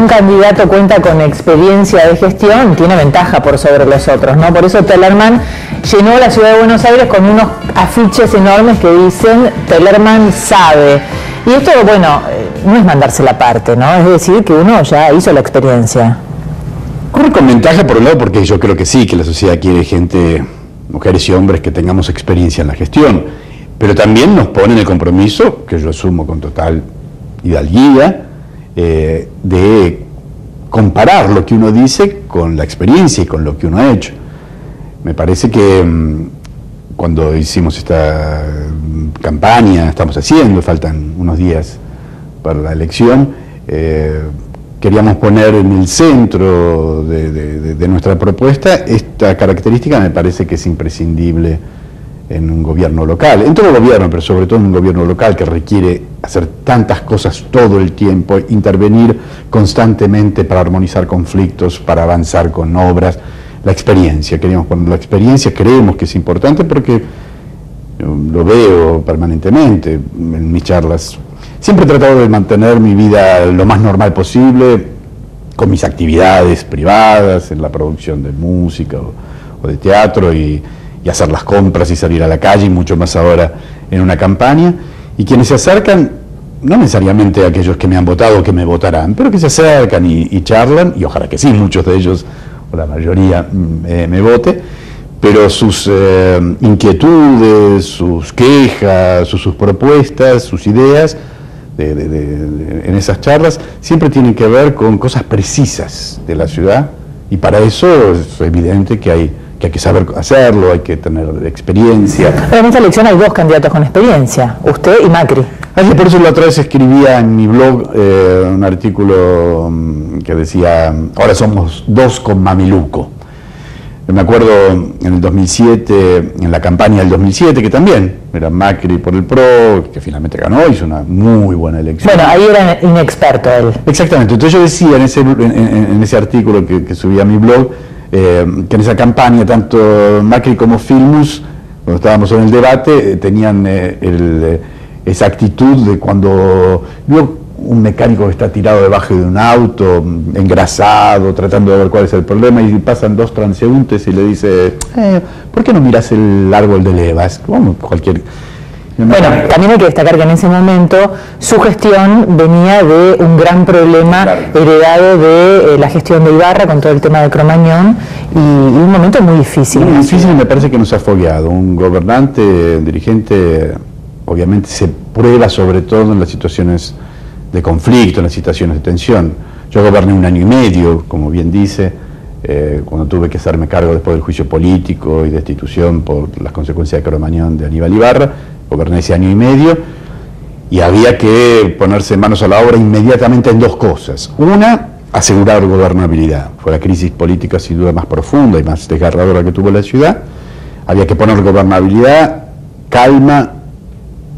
un candidato cuenta con experiencia de gestión, tiene ventaja por sobre los otros, ¿no? Por eso Tellerman llenó la ciudad de Buenos Aires con unos afiches enormes que dicen Tellerman sabe. Y esto, bueno, no es mandarse la parte, ¿no? Es decir, que uno ya hizo la experiencia. Corre con ventaja por un lado porque yo creo que sí, que la sociedad quiere gente, mujeres y hombres que tengamos experiencia en la gestión, pero también nos pone en el compromiso, que yo asumo con total hidalguía, de comparar lo que uno dice con la experiencia y con lo que uno ha hecho. Me parece que cuando hicimos esta campaña, estamos haciendo, faltan unos días para la elección, queríamos poner en el centro de nuestra propuesta esta característica. Me parece que es imprescindible en un gobierno local, en todo gobierno, pero sobre todo en un gobierno local que requiere hacer tantas cosas todo el tiempo, intervenir constantemente para armonizar conflictos, para avanzar con obras. La experiencia, queríamos poner la experiencia, creemos que es importante porque lo veo permanentemente en mis charlas. Siempre he tratado de mantener mi vida lo más normal posible, con mis actividades privadas, en la producción de música o de teatro, y hacer las compras y salir a la calle, y mucho más ahora en una campaña. Y quienes se acercan, no necesariamente aquellos que me han votado o que me votarán, pero que se acercan y charlan, y ojalá que sí, muchos de ellos, o la mayoría, me vote, pero sus inquietudes, sus quejas, sus propuestas, sus ideas en esas charlas siempre tienen que ver con cosas precisas de la ciudad, y para eso es evidente que hay que saber hacerlo, hay que tener experiencia. En esta elección hay dos candidatos con experiencia, usted y Macri. Así, por eso la otra vez escribía en mi blog un artículo que decía, ahora somos dos con Mameluco. Me acuerdo en el 2007, en la campaña del 2007, que también era Macri por el PRO, que finalmente ganó, hizo una muy buena elección. Bueno, ahí era inexperto él. Exactamente, entonces yo decía en ese artículo que subí a mi blog, que en esa campaña tanto Macri como Filmus, cuando estábamos en el debate, tenían esa actitud de cuando vio un mecánico que está tirado debajo de un auto, engrasado, tratando de ver cuál es el problema, y pasan dos transeúntes y le dice, ¿por qué no miras el árbol de levas? Como cualquier... Bueno, también hay que destacar que en ese momento su gestión venía de un gran problema, claro, heredado de la gestión de Ibarra con todo el tema de Cromañón, y un momento muy difícil. Muy difícil, y me parece que nos ha fogueado. Un gobernante, un dirigente, obviamente se prueba sobre todo en las situaciones de conflicto, en las situaciones de tensión. Yo goberné 1 año y medio, como bien dice, cuando tuve que hacerme cargo después del juicio político y destitución por las consecuencias de Cromañón de Aníbal Ibarra. Goberné ese 1 año y medio y había que ponerse manos a la obra inmediatamente en dos cosas. Una, asegurar gobernabilidad. Fue la crisis política sin duda más profunda y más desgarradora que tuvo la ciudad. Había que poner gobernabilidad, calma,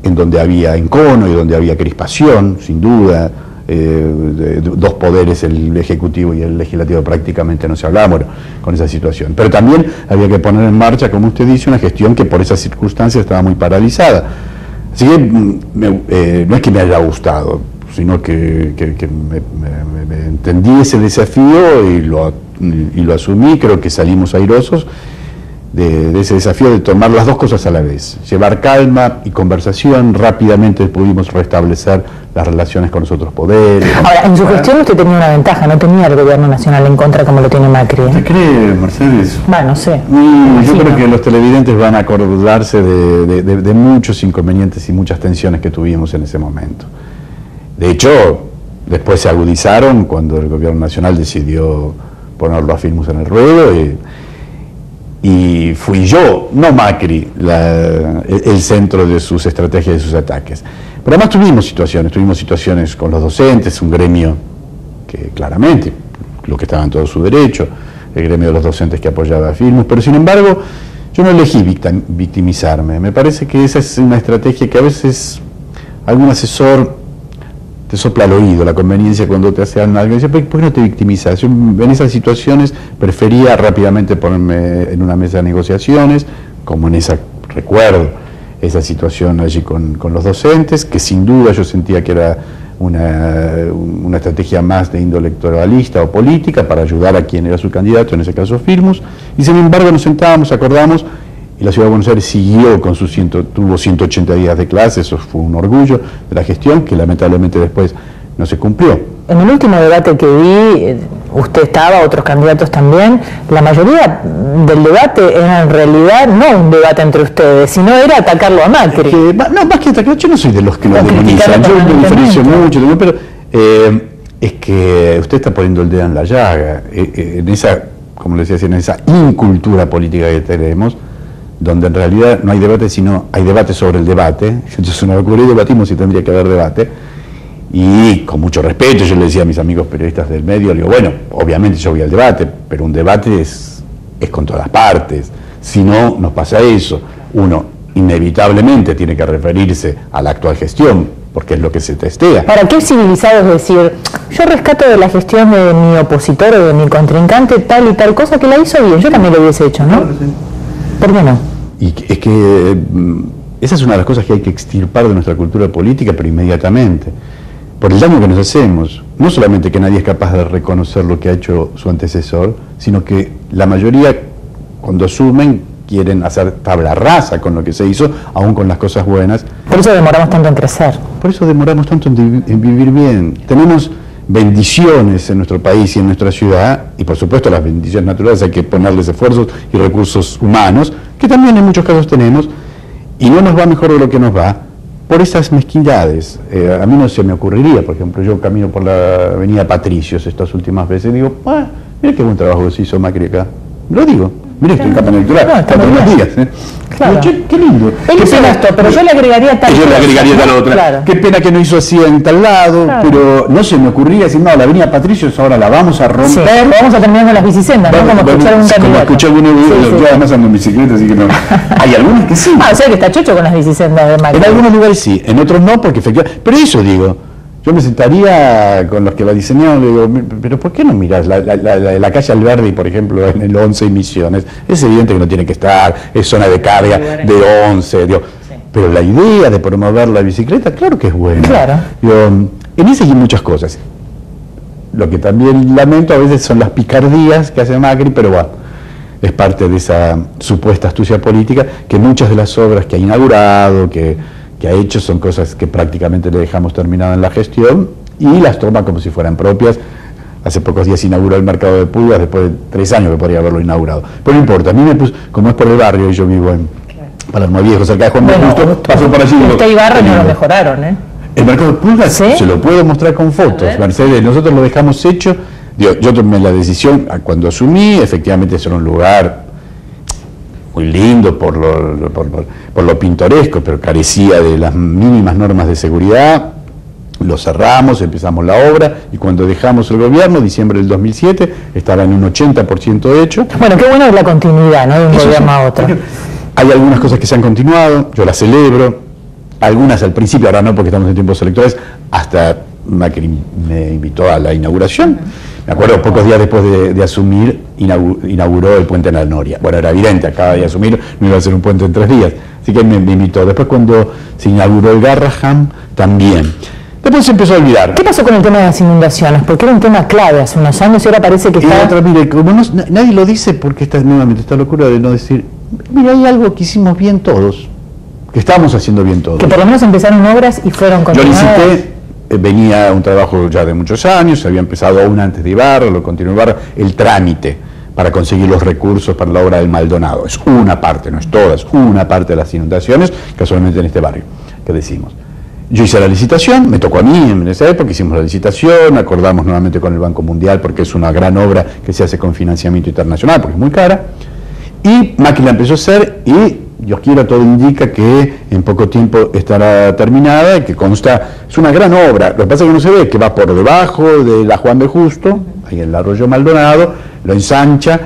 en donde había encono y donde había crispación, sin duda. Dos poderes, el ejecutivo y el legislativo, prácticamente no se hablaba, bueno, con esa situación. Pero también había que poner en marcha, como usted dice, una gestión que por esas circunstancias estaba muy paralizada. Así que no es que me haya gustado, sino que me entendí ese desafío y lo asumí. Creo que salimos airosos de ese desafío de tomar las dos cosas a la vez, llevar calma y conversación. Rápidamente pudimos restablecer las relaciones con los otros poderes. Ahora, en su gestión usted tenía una ventaja, no tenía el gobierno nacional en contra como lo tiene Macri. ¿Usted cree, Mercedes? Bueno, no sé. Yo creo que los televidentes van a acordarse de muchos inconvenientes y muchas tensiones que tuvimos en ese momento. De hecho, después se agudizaron cuando el gobierno nacional decidió ponerlo a Filmus en el ruedo, y fui yo, no Macri, el centro de sus estrategias y de sus ataques. Pero además tuvimos situaciones con los docentes, un gremio que claramente, lo que estaba en todo su derecho, el gremio de los docentes que apoyaba a Filmus, pero sin embargo yo no elegí victimizarme. Me parece que esa es una estrategia que a veces algún asesor te sopla al oído, la conveniencia cuando te hace algo, y dice, ¿por qué no te victimizas? Yo en esas situaciones prefería rápidamente ponerme en una mesa de negociaciones, como en esa, recuerdo, esa situación allí con los docentes, que sin duda yo sentía que era una estrategia más de índole electoralista o política para ayudar a quien era su candidato, en ese caso Firmus, y sin embargo nos sentábamos, acordamos, y la Ciudad de Buenos Aires siguió con sus tuvo 180 días de clase, eso fue un orgullo de la gestión, que lamentablemente después no se cumplió. En el último debate que vi, usted estaba, otros candidatos también, la mayoría del debate era en realidad no un debate entre ustedes, sino era atacarlo a Macri. No, más que atacarlo, yo no soy de los que lo demonizan, yo me diferencio mucho, pero es que usted está poniendo el dedo en la llaga, en esa, como le decía, en esa incultura política que tenemos, donde en realidad no hay debate, sino hay debate sobre el debate. Entonces una locura y debatimos si tendría que haber debate. Y con mucho respeto, yo le decía a mis amigos periodistas del medio, le digo, bueno, obviamente yo voy al debate, pero un debate es con todas las partes. Si no, nos pasa eso. Uno inevitablemente tiene que referirse a la actual gestión, porque es lo que se testea. ¿Para qué civilizado es decir, yo rescato de la gestión de mi opositor o de mi contrincante tal y tal cosa que la hizo bien? Yo también lo hubiese hecho, ¿no? ¿Por qué no? Y es que esa es una de las cosas que hay que extirpar de nuestra cultura política, pero inmediatamente. Por el daño que nos hacemos, no solamente que nadie es capaz de reconocer lo que ha hecho su antecesor, sino que la mayoría, cuando asumen, quieren hacer tabla rasa con lo que se hizo, aún con las cosas buenas. Por eso demoramos tanto en crecer. Por eso demoramos tanto en vivir bien. Tenemos bendiciones en nuestro país y en nuestra ciudad, y por supuesto las bendiciones naturales hay que ponerles esfuerzos y recursos humanos, que también en muchos casos tenemos, y no nos va mejor de lo que nos va por esas mezquindades. A mí no se me ocurriría, por ejemplo, yo camino por la avenida Patricios estas últimas veces y digo, mira qué buen trabajo se hizo Macri acá. Lo digo, mira, estoy en campaña electoral, todos los días. Claro. Qué lindo. Él hizo esto, pero yo le agregaría tal yo le agregaría tal otra. Claro. Qué pena que no hizo así en tal lado, pero no se me ocurría decir, no, la avenida Patricios ahora la vamos a romper. Sí, vamos a terminar con las bicisendas, ¿no? Como escuchar un candidato. Como escuché algunos videos, yo además ando en bicicleta, así que no. Hay algunos que sí. O sea que está chocho con las bicisendas de Macri. En algunos lugares sí, en otros no, porque efectivamente. Pero eso digo, yo me sentaría con los que la diseñaron, le digo, pero ¿por qué no mirás la calle Alberdi, por ejemplo, en el 11 y Misiones? Es evidente que no tiene que estar, es zona de carga de 11, digo, sí. Pero la idea de promover la bicicleta, claro que es buena. Claro. Digo, en esa hay muchas cosas. Lo que también lamento a veces son las picardías que hace Macri, pero bueno, es parte de esa supuesta astucia política, que muchas de las obras que ha inaugurado, que ha hecho, son cosas que prácticamente le dejamos terminada en la gestión y las toma como si fueran propias. Hace pocos días inauguró el mercado de pulgas, después de 3 años que podría haberlo inaugurado. Pero no importa, a mí me puso, como es por el barrio y yo vivo en Palermo Viejo, cerca de Juan de Justo, pasó por allí. Usted y Barrio no lo mejoraron, ¿eh? El mercado de pulgas, ¿sí? Se lo puedo mostrar con fotos, Mercedes, nosotros lo dejamos hecho. Yo tomé la decisión cuando asumí, efectivamente era un lugar muy lindo por lo pintoresco, pero carecía de las mínimas normas de seguridad. Lo cerramos, empezamos la obra y cuando dejamos el gobierno, diciembre del 2007, estaba en un 80% hecho. Bueno, qué bueno es la continuidad, ¿no? De un gobierno a otro. Hay algunas cosas que se han continuado, yo las celebro, algunas al principio, ahora no porque estamos en tiempos electorales, hasta Macri me invitó a la inauguración. Me acuerdo, pocos días después de asumir, inauguró el puente en la Noria. Bueno, era evidente, acaba de asumir, no iba a ser un puente en 3 días. Así que me invitó. Después cuando se inauguró el Garrahan, también. Después se empezó a olvidar. ¿Qué pasó con el tema de las inundaciones? Porque era un tema clave hace unos años y ahora parece que está... Mire, como nadie lo dice porque está nuevamente esta locura de no decir, mira, hay algo que hicimos bien todos, que estamos haciendo bien todos. Que por lo menos empezaron obras y fueron continuadas. Yo licité, venía un trabajo ya de muchos años, se había empezado aún antes de Ibarra, lo continuó Ibarra, el trámite para conseguir los recursos para la obra del Maldonado. Es una parte, no es toda, es una parte de las inundaciones, casualmente en este barrio, que decimos. Yo hice la licitación, me tocó a mí en esa época, hicimos la licitación, acordamos nuevamente con el Banco Mundial porque es una gran obra que se hace con financiamiento internacional, porque es muy cara, y Macri la empezó a hacer y Dios quiera, todo indica que en poco tiempo estará terminada y que consta, es una gran obra. Lo que pasa es que no se ve, que va por debajo de la Juan de Justo, ahí en el arroyo Maldonado, lo ensancha,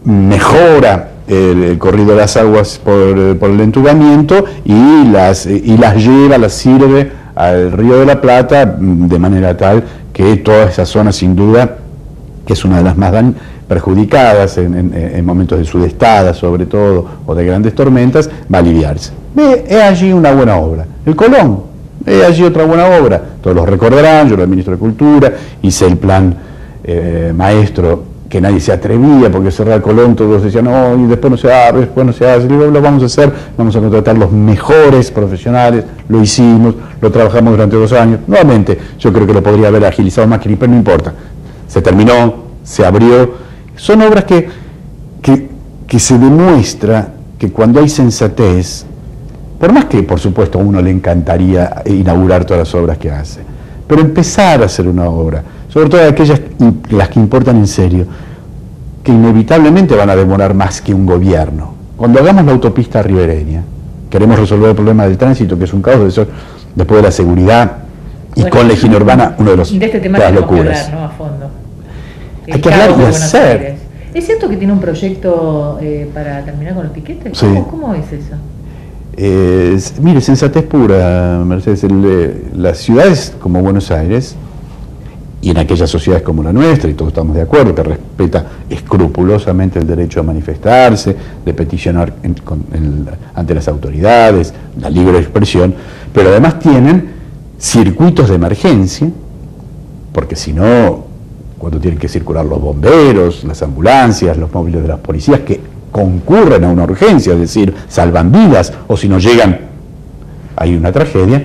mejora el corrido de las aguas por el entubamiento y las lleva, las sirve al Río de la Plata de manera tal que toda esa zona, sin duda, que es una de las más perjudicadas en momentos de sudestada, sobre todo, o de grandes tormentas, va a aliviarse. Es allí una buena obra. El Colón, Allí otra buena obra, todos los recordarán, yo era el ministro de Cultura, hice el plan maestro, que nadie se atrevía, porque cerrar Colón todos decían, no, y después no se abre, después no se hace, lo vamos a hacer, vamos a contratar los mejores profesionales, lo hicimos, lo trabajamos durante 2 años, nuevamente, yo creo que lo podría haber agilizado más, pero no importa, se terminó, se abrió, son obras que se demuestra que cuando hay sensatez, por más que por supuesto a uno le encantaría inaugurar todas las obras que hace, pero empezar a hacer una obra, sobre todo aquellas las que importan en serio, que inevitablemente van a demorar más que un gobierno. Cuando hagamos la autopista ribereña, queremos resolver el problema del tránsito, que es un caos, después de la seguridad, y con la higiene urbana, uno de los de este tema las tenemos locuras. que hablar, ¿no? A fondo. Hay que hablar y hacer. ¿Es cierto que tiene un proyecto para terminar con los piquetes? Sí. ¿Cómo es eso? Mire, sensatez pura, Mercedes. Las ciudades como Buenos Aires, y en aquellas sociedades como la nuestra, y todos estamos de acuerdo, que respeta escrupulosamente el derecho a manifestarse, de peticionar ante las autoridades, la libre expresión, pero además tienen circuitos de emergencia, porque si no, cuando tienen que circular los bomberos, las ambulancias, los móviles de las policías, que concurren a una urgencia, es decir, salvan vidas, o si no llegan, hay una tragedia,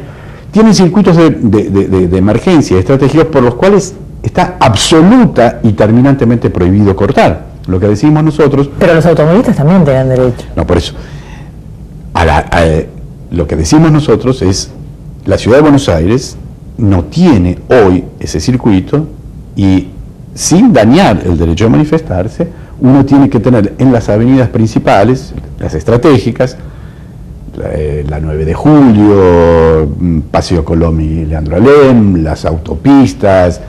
tienen circuitos de emergencia estratégicos por los cuales está absoluta y terminantemente prohibido cortar. Lo que decimos nosotros... Pero los automovilistas también tienen derecho. No, por eso. Lo que decimos nosotros es, la ciudad de Buenos Aires no tiene hoy ese circuito, y sin dañar el derecho a manifestarse, uno tiene que tener en las avenidas principales, las estratégicas, la 9 de Julio, Paseo Colón y Leandro Alem, las autopistas,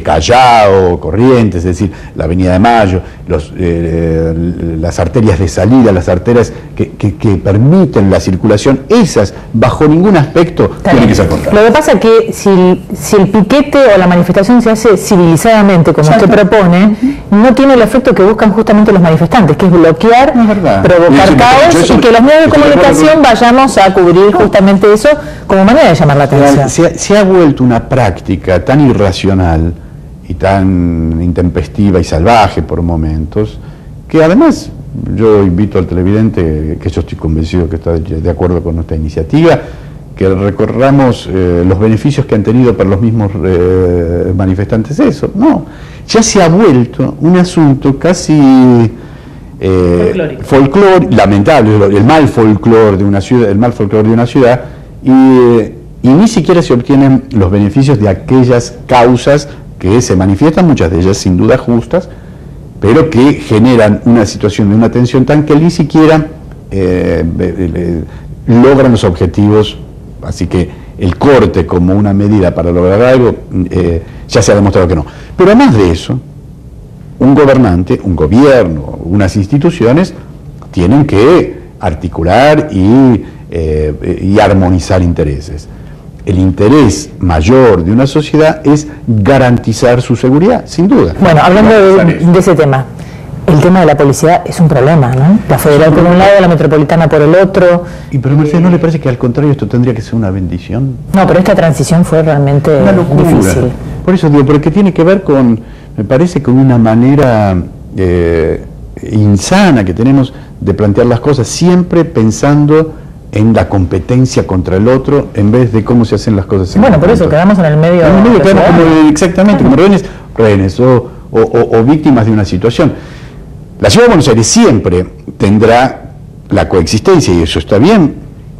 Callao, Corrientes, es decir, la Avenida de Mayo, las arterias de salida, las arterias que permiten la circulación, esas bajo ningún aspecto tienen que ser cortadas. Lo que pasa es que si el piquete o la manifestación se hace civilizadamente, como usted propone, no tiene el efecto que buscan justamente los manifestantes, que es bloquear, provocar caos, y que los medios de comunicación vayamos a cubrir justamente eso como manera de llamar la atención. Se ha vuelto una práctica tan irracional y tan intempestiva y salvaje por momentos, que además yo invito al televidente, que yo estoy convencido que está de acuerdo con nuestra iniciativa, que recorramos los beneficios que han tenido para los mismos manifestantes eso. No, ya se ha vuelto un asunto casi folclore, lamentable, el mal folclore de una ciudad, y ni siquiera se obtienen los beneficios de aquellas causas que se manifiestan, muchas de ellas sin duda justas, pero que generan una situación de una tensión tan que ni siquiera logran los objetivos. Así que el corte como una medida para lograr algo, ya se ha demostrado que no. Pero además de eso, un gobernante, un gobierno, unas instituciones tienen que articular y armonizar intereses. El interés mayor de una sociedad es garantizar su seguridad, sin duda. Bueno, hablando de ese tema, el tema de la policía es un problema, ¿no? La federal por un lado, la metropolitana por el otro. Pero Mercedes, ¿no le parece que al contrario esto tendría que ser una bendición? No, pero esta transición fue realmente difícil. Por eso digo, pero que tiene que ver con, me parece, con una manera insana que tenemos de plantear las cosas, siempre pensando en la competencia contra el otro, en vez de cómo se hacen las cosas. Bueno, por eso quedamos en el medio. Quedamos exactamente, como rehenes o víctimas de una situación. La Ciudad de Buenos Aires siempre tendrá la coexistencia, y eso está bien,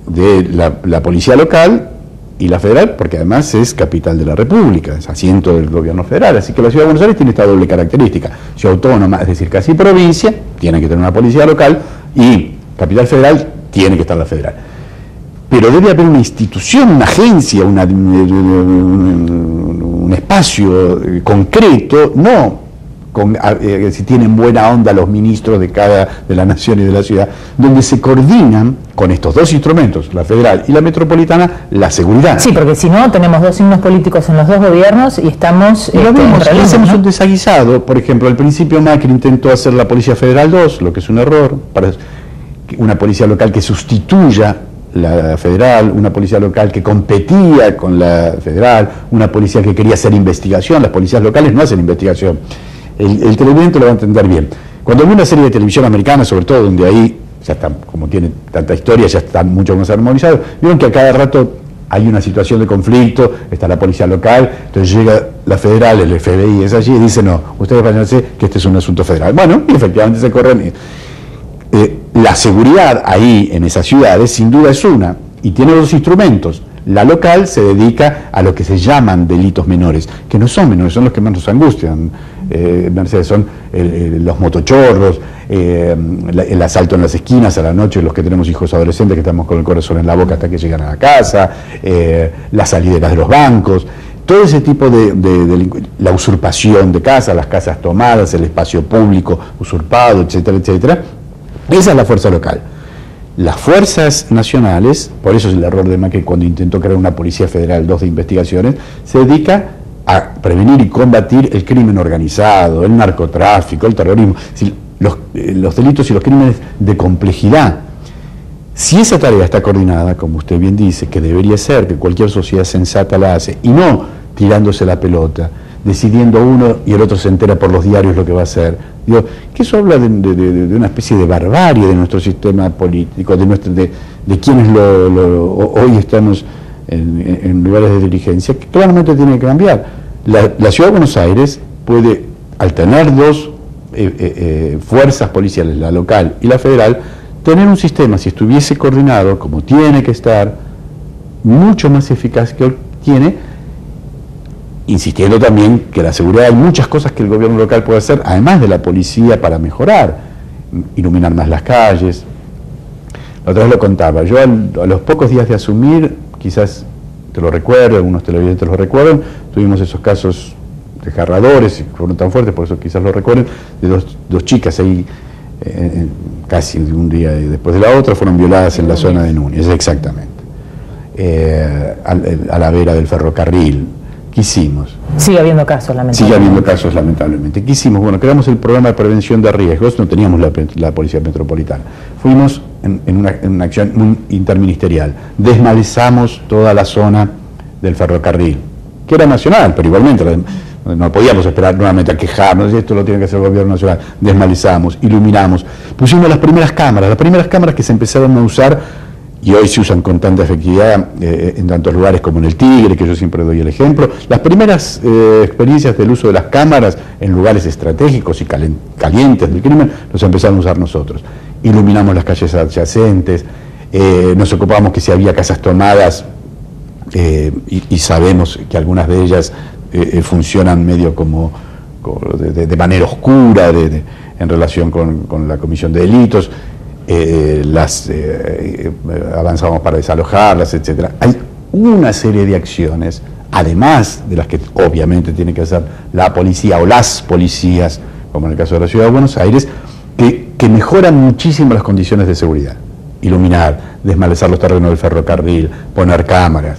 de la policía local y la federal, porque además es capital de la República, es asiento del gobierno federal, así que la Ciudad de Buenos Aires tiene esta doble característica. Ciudad autónoma, es decir, casi provincia, tiene que tener una policía local, y capital federal, tiene que estar la federal. Pero debe haber una institución, una agencia, un espacio concreto, no si tienen buena onda los ministros de la nación y de la ciudad, donde se coordinan con estos dos instrumentos, la federal y la metropolitana, la seguridad. Sí, porque si no, tenemos dos signos políticos en los dos gobiernos y estamos... hacemos un desaguisado. Por ejemplo, al principio Macri intentó hacer la Policía Federal 2, lo que es un error, para una policía local que sustituya la federal, una policía local que competía con la federal, una policía que quería hacer investigación. Las policías locales no hacen investigación. El televidente lo va a entender bien. Cuando ve una serie de televisión americana, sobre todo donde ahí ya está, como tiene tanta historia, ya están mucho más armonizados, vieron que a cada rato hay una situación de conflicto, está la policía local, entonces llega la federal, el FBI es allí y dice, no, ustedes váyanse que este es un asunto federal. Bueno, y efectivamente se corren. La seguridad ahí en esas ciudades sin duda es una, y tiene dos instrumentos. La local se dedica a lo que se llaman delitos menores, que no son menores, son los que más nos angustian, Mercedes, son los motochorros, el asalto en las esquinas a la noche, los que tenemos hijos adolescentes que estamos con el corazón en la boca hasta que llegan a la casa, las salideras de los bancos, todo ese tipo de la usurpación de casas, las casas tomadas, el espacio público usurpado, etcétera, etcétera. Esa es la fuerza local. Las fuerzas nacionales, por eso es el error de Macri cuando intentó crear una Policía Federal 2 de investigaciones, se dedica a prevenir y combatir el crimen organizado, el narcotráfico, el terrorismo, los delitos y los crímenes de complejidad. Si esa tarea está coordinada, como usted bien dice, que debería ser, que cualquier sociedad sensata la hace, y no tirándose la pelota, decidiendo uno y el otro se entera por los diarios lo que va a hacer. Digo, que eso habla de una especie de barbarie de nuestro sistema político, de quienes hoy estamos en lugares de dirigencia, que claramente tiene que cambiar. La Ciudad de Buenos Aires puede, al tener dos fuerzas policiales, la local y la federal, tener un sistema, si estuviese coordinado, como tiene que estar, mucho más eficaz que hoy tiene, insistiendo también que la seguridad, hay muchas cosas que el gobierno local puede hacer, además de la policía, para mejorar, iluminar más las calles. La otra vez lo contaba, yo a los pocos días de asumir, quizás te lo recuerdo, algunos televidentes lo recuerdan, tuvimos esos casos desgarradores, y fueron tan fuertes, por eso quizás lo recuerden, de dos chicas ahí, casi un día después de la otra, fueron violadas en la zona de Núñez, exactamente, a la vera del ferrocarril. ¿Qué hicimos? Sigue habiendo casos, lamentablemente. Sigue habiendo casos, lamentablemente. ¿Qué hicimos? Bueno, creamos el programa de prevención de riesgos, no teníamos la Policía Metropolitana. Fuimos en una acción muy interministerial. Desmalezamos toda la zona del ferrocarril, que era nacional, pero igualmente no podíamos esperar nuevamente a quejarnos, esto lo tiene que hacer el gobierno nacional. Desmalezamos, iluminamos, pusimos las primeras cámaras que se empezaron a usar y hoy se usan con tanta efectividad en tantos lugares como en el Tigre, que yo siempre doy el ejemplo. Las primeras experiencias del uso de las cámaras en lugares estratégicos y calientes del crimen los empezamos a usar nosotros. Iluminamos las calles adyacentes, nos ocupamos que si había casas tomadas, y sabemos que algunas de ellas funcionan medio como de manera oscura en relación con la comisión de delitos, avanzamos para desalojarlas, etcétera. Hay una serie de acciones, además de las que obviamente tiene que hacer la policía o las policías, como en el caso de la Ciudad de Buenos Aires, que mejoran muchísimo las condiciones de seguridad. Iluminar, desmalezar los terrenos del ferrocarril, poner cámaras.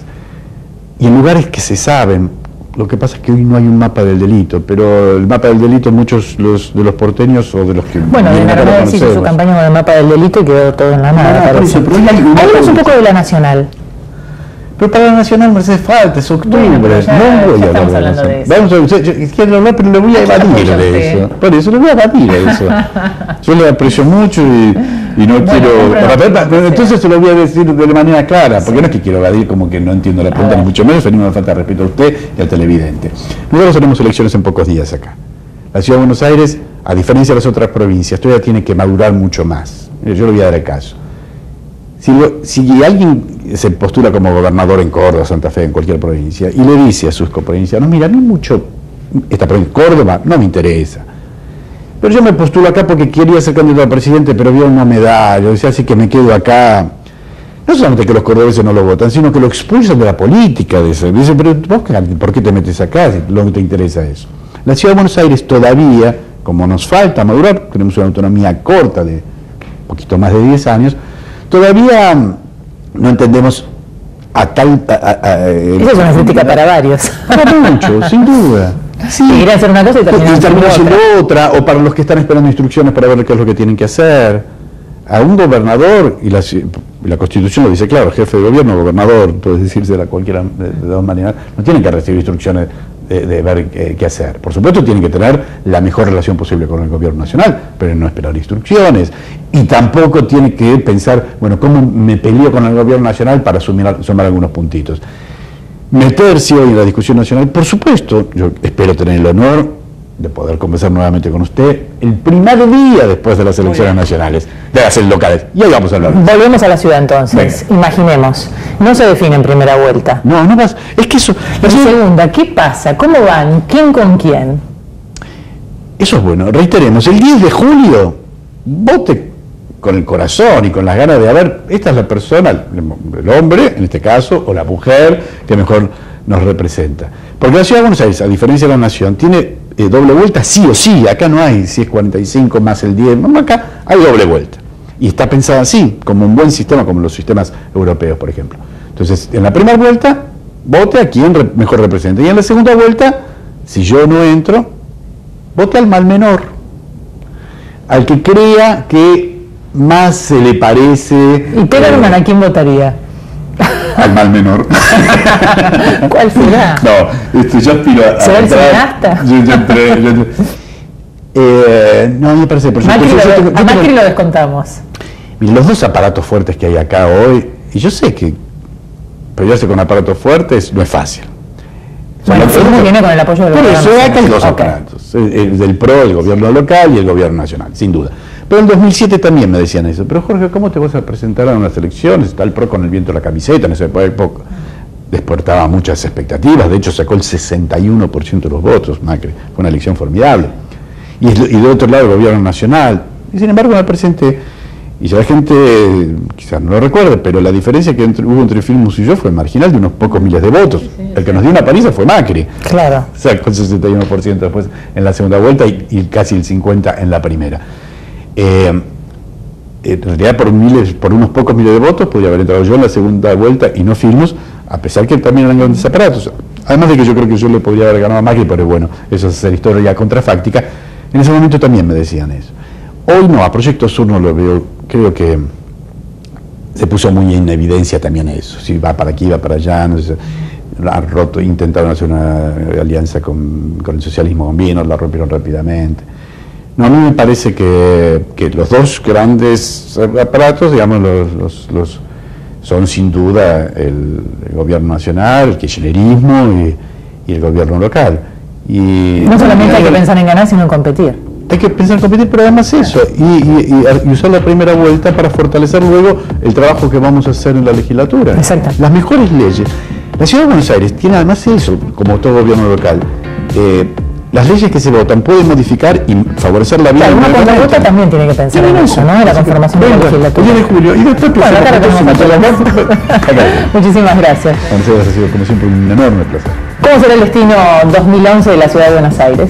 Y en lugares que se saben, lo que pasa es que hoy no hay un mapa del delito, pero el mapa del delito muchos de los porteños o de los que... Bueno, de Narváez hizo su campaña con el mapa del delito y quedó todo en la nada. Hablamos un poco de la Nacional. Pero para la Nacional, Mercedes, falta, es octubre. Bueno, no voy a hablar de eso. Vamos a ver, quiero hablar, pero le voy a evadir de eso. Por eso le voy a evadir de eso. Yo le aprecio mucho y no quiero... Entonces se lo voy a decir de manera clara, porque no es que quiero evadir como que no entiendo la pregunta, ni mucho menos, ni me falta respeto a usted y al televidente. Nosotros tenemos elecciones en pocos días acá. La Ciudad de Buenos Aires, a diferencia de las otras provincias, todavía tiene que madurar mucho más. Yo le voy a dar el caso. Si alguien se postula como gobernador en Córdoba, Santa Fe, en cualquier provincia, y le dice a sus coprovincianos, mira, no mucho, esta provincia, Córdoba, no me interesa, pero yo me postulo acá porque quería ser candidato a presidente, pero vio una medalla, decía, así que me quedo acá. No solamente que los cordobeses no lo votan, sino que lo expulsan de la política. Dicen, pero vos, ¿por qué te metes acá si no te interesa eso? La Ciudad de Buenos Aires todavía, como nos falta madurar, tenemos una autonomía corta de un poquito más de 10 años, todavía no entendemos a tal... Esa es una crítica para varios. Para muchos, sin duda. Sí. Quieren hacer una cosa y terminan haciendo otra, o para los que están esperando instrucciones para ver qué es lo que tienen que hacer. a un gobernador, y la Constitución lo dice claro, jefe de gobierno, gobernador, puede decirse de cualquiera de dos maneras, no tienen que recibir instrucciones de ver qué hacer. Por supuesto tienen que tener la mejor relación posible con el gobierno nacional, pero no esperar instrucciones, y tampoco tiene que pensar, bueno, ¿cómo me peleo con el gobierno nacional para sumar algunos puntitos? Meterse hoy en la discusión nacional, por supuesto, yo espero tener el honor de poder conversar nuevamente con usted el primer día después de las elecciones nacionales, de las locales, y ahí vamos a hablar. Volvemos a la ciudad entonces. Venga. Imaginemos, no se define en primera vuelta. No pasa, es que eso... En segunda, ¿qué pasa? ¿Cómo van? ¿Quién con quién? Eso es bueno, reiteremos, el 10 de julio, vote con el corazón y con las ganas de, a ver, esta es la persona, el hombre, en este caso, o la mujer, que mejor nos representa. Porque la Ciudad de Buenos Aires, a diferencia de la Nación, tiene doble vuelta sí o sí. Acá no hay si es 45 más el 10, no, acá hay doble vuelta. Y está pensada así, como un buen sistema, como los sistemas europeos, por ejemplo. Entonces, en la primera vuelta, vote a quien mejor represente. Y en la segunda vuelta, si yo no entro, vote al mal menor. Al que crea que más se le parece... ¿Y Tellerman a quién votaría? Al mal menor. ¿Cuál será? No, yo aspiro a... ¿Será el cineasta? Yo no, me parece... A Macri lo descontamos. Mire, los dos aparatos fuertes que hay acá hoy, y yo sé que pelearse con aparatos fuertes no es fácil. Bueno, Firmus viene con el apoyo del gobierno. Por eso acá hay dos aparatos, el del PRO, el gobierno local y el gobierno nacional, sin duda. Pero en 2007 también me decían eso. Pero Jorge, ¿cómo te vas a presentar a unas elecciones? Está el PRO con el viento en la camiseta, en esa época despertaba muchas expectativas. De hecho, sacó el 61% de los votos, Macri. Fue una elección formidable. Y de otro lado, el gobierno nacional. Y sin embargo, me presenté, y ya la gente quizás no lo recuerde, pero la diferencia que hubo entre Firmus y yo fue marginal, de unos pocos miles de votos. El que nos dio una paliza fue Macri. Claro. Sacó el 61% después en la segunda vuelta y casi el 50% en la primera. En realidad por unos pocos miles de votos podía haber entrado yo en la segunda vuelta y no Firmus, a pesar que también eran grandes aparatos. Además de que yo creo que yo le podría haber ganado a Macri, pero bueno, eso es hacer historia contrafáctica. En ese momento también me decían eso. Hoy no, a Proyecto Sur no lo veo, creo que se puso muy en evidencia también eso, si va para aquí, va para allá, no sé, intentaron hacer una alianza con el socialismo con Vino, la rompieron rápidamente. No, a mí me parece que los dos grandes aparatos, digamos, son sin duda el gobierno nacional, el kirchnerismo y el gobierno local. Y no solamente hay que pensar en ganar, sino en competir. Hay que pensar en competir, pero además eso, y usar la primera vuelta para fortalecer luego el trabajo que vamos a hacer en la legislatura. Exacto. Las mejores leyes. La Ciudad de Buenos Aires tiene además eso, como todo gobierno local. Las leyes que se votan pueden modificar y favorecer la vida. Claro, una contravota también tiene que pensar en eso, ¿no? En la conformación de la legislatura. El 10 de julio, y después Muchísimas gracias. Ha sido como siempre un enorme placer. ¿Cómo será el destino 2011 de la Ciudad de Buenos Aires?